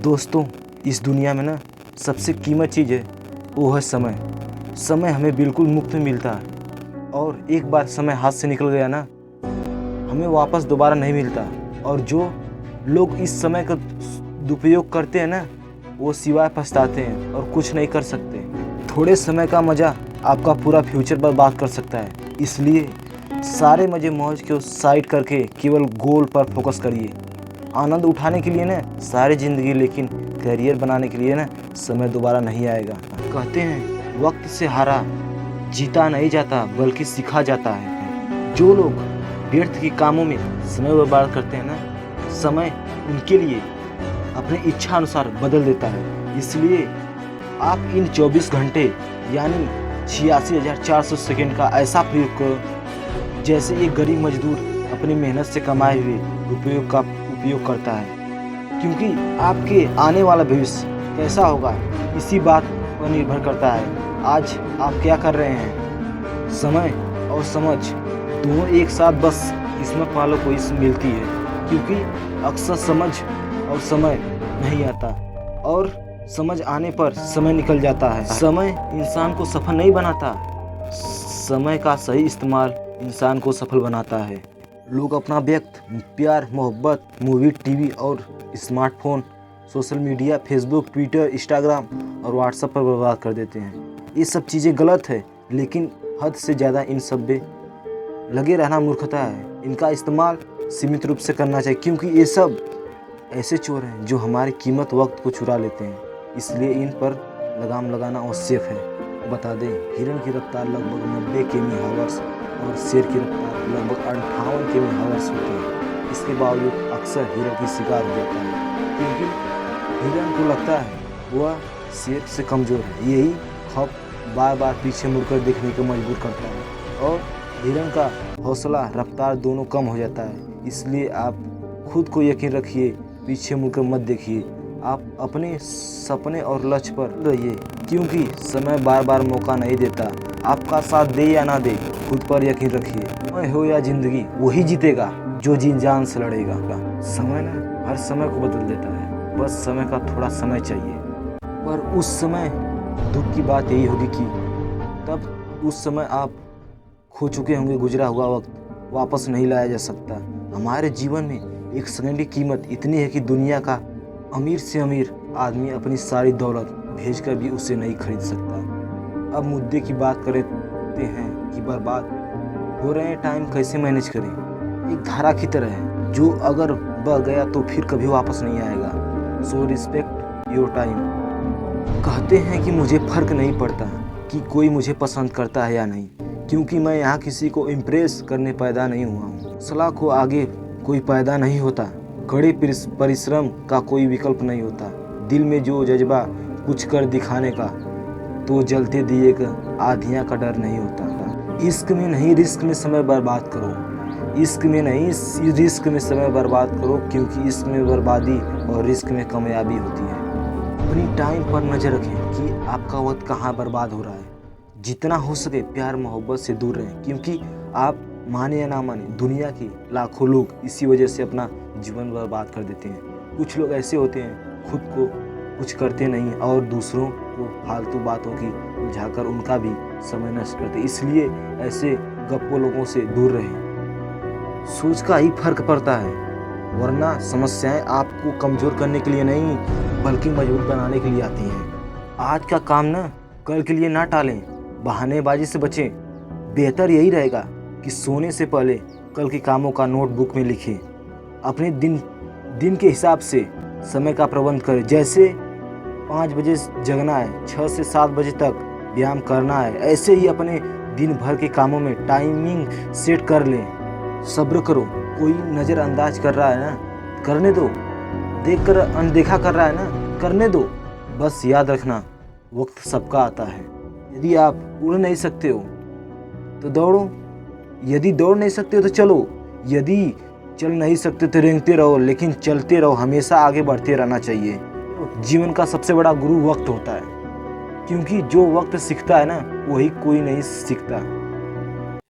दोस्तों, इस दुनिया में ना सबसे कीमत चीज़ है वो है समय। समय हमें बिल्कुल मुफ्त में मिलता है और एक बार समय हाथ से निकल गया ना हमें वापस दोबारा नहीं मिलता। और जो लोग इस समय का दुरुपयोग करते हैं ना वो सिवाय पछताते हैं और कुछ नहीं कर सकते। थोड़े समय का मज़ा आपका पूरा फ्यूचर बर्बाद कर सकता है, इसलिए सारे मज़े मौज को साइड करके केवल गोल पर फोकस करिए। आनंद उठाने के लिए ना सारी ज़िंदगी, लेकिन करियर बनाने के लिए ना समय दोबारा नहीं आएगा। कहते हैं वक्त से हारा जीता नहीं जाता बल्कि सीखा जाता है। जो लोग व्यर्थ के कामों में समय बर्बाद करते हैं ना, समय उनके लिए अपने इच्छा अनुसार बदल देता है। इसलिए आप इन 24 घंटे यानी 86,400 सेकेंड का ऐसा प्रयोग करो जैसे एक गरीब मजदूर अपनी मेहनत से कमाए हुए रुपयों का उपयोग करता है, क्योंकि आपके आने वाला भविष्य कैसा होगा इसी बात पर निर्भर करता है आज आप क्या कर रहे हैं। समय और समझ दोनों एक साथ बस किस्मत वालों को इसमें मिलती है, क्योंकि अक्सर समझ और समय नहीं आता और समझ आने पर समय निकल जाता है। समय इंसान को सफल नहीं बनाता, समय का सही इस्तेमाल इंसान को सफल बनाता है। लोग अपना वक्त प्यार, मोहब्बत, मूवी, टीवी और smartphone, social media, Facebook, Twitter, Instagram और व्हाट्सएप पर बर्बाद कर देते हैं। ये सब चीज़ें गलत है, लेकिन हद से ज़्यादा इन सब में लगे रहना मूर्खता है। इनका इस्तेमाल सीमित रूप से करना चाहिए, क्योंकि ये सब ऐसे चोर हैं जो हमारी कीमत वक्त को चुरा लेते हैं। इसलिए इन पर लगाम लगाना आवश्यक है। बता दें, हिरन की रफ्तार लगभग 90 किमी हावर्स और शेर की रफ्तार लगभग 58 किमी हावर्स होती है। इसके बावजूद अक्सर हिरन की शिकार हो जाता है, क्योंकि हिरन को लगता है वह शेर से कमज़ोर है। यही खौफ बार बार पीछे मुड़कर देखने को मजबूर करता है और हिरन का हौसला, रफ्तार दोनों कम हो जाता है। इसलिए आप खुद को यकीन रखिए, पीछे मुड़कर मत देखिए। आप अपने सपने और लक्ष्य पर रहिए, क्योंकि समय बार बार मौका नहीं देता। आपका साथ दे या ना दे, खुद पर यकीन रखिए। समय हो या जिंदगी, वही जीतेगा जो जी जान से लड़ेगा। समय ना हर समय को बदल देता है, बस समय का थोड़ा समय चाहिए। पर उस समय दुख की बात यही होगी कि तब उस समय आप खो चुके होंगे। गुजरा हुआ वक्त वापस नहीं लाया जा सकता। हमारे जीवन में एक सेकंड की कीमत इतनी है कि दुनिया का अमीर से अमीर आदमी अपनी सारी दौलत भेजकर भी उसे नहीं खरीद सकता। अब मुद्दे की बात करते हैं कि बर्बाद हो रहे हैं टाइम कैसे मैनेज करें। एक धारा की तरह है जो अगर बह गया तो फिर कभी वापस नहीं आएगा। So respect your time. कहते हैं कि मुझे फर्क नहीं पड़ता कि कोई मुझे पसंद करता है या नहीं, क्योंकि मैं यहाँ किसी को इम्प्रेस करने पैदा नहीं हुआ हूँ। सलाह को आगे कोई पैदा नहीं होता, कड़े परिश्रम का कोई विकल्प नहीं होता। दिल में जो जज्बा कुछ कर दिखाने का, तो जलते दिए का आधियाँ का डर नहीं होता। इश्क में नहीं रिस्क में समय बर्बाद करो। इश्क में नहीं रिस्क में समय बर्बाद करो, क्योंकि इश्क में बर्बादी और रिस्क में कामयाबी होती है। अपनी टाइम पर नज़र रखें कि आपका वक्त कहाँ बर्बाद हो रहा है। जितना हो सके प्यार मोहब्बत से दूर रहें, क्योंकि आप माने या ना माने, दुनिया के लाखों लोग इसी वजह से अपना जीवन बर्बाद कर देते हैं। कुछ लोग ऐसे होते हैं खुद को कुछ करते नहीं और दूसरों को फालतू बातों की उलझाकर उनका भी समय नष्ट करते। इसलिए ऐसे गप्पो लोगों से दूर रहें। सोच का ही फर्क पड़ता है, वरना समस्याएं आपको कमज़ोर करने के लिए नहीं बल्कि मजबूत बनाने के लिए आती हैं। आज का काम ना कल के लिए ना टालें, बहानेबाजी से बचें। बेहतर यही रहेगा कि सोने से पहले कल के कामों का नोटबुक में लिखें। अपने दिन के हिसाब से समय का प्रबंध करें। जैसे 5 बजे जगना है, 6 से 7 बजे तक व्यायाम करना है। ऐसे ही अपने दिन भर के कामों में टाइमिंग सेट कर लें। सब्र करो, कोई नज़रअंदाज कर रहा है ना, करने दो। देखकर अनदेखा कर रहा है ना, करने दो। बस याद रखना, वक्त सबका आता है। यदि आप उड़ नहीं सकते हो तो दौड़ो, यदि दौड़ नहीं सकते हो तो चलो, यदि चल नहीं सकते तो रेंगते रहो, लेकिन चलते रहो। हमेशा आगे बढ़ते रहना चाहिए। जीवन का सबसे बड़ा गुरु वक्त होता है, क्योंकि जो वक्त सीखता है ना वही कोई नहीं सीखता।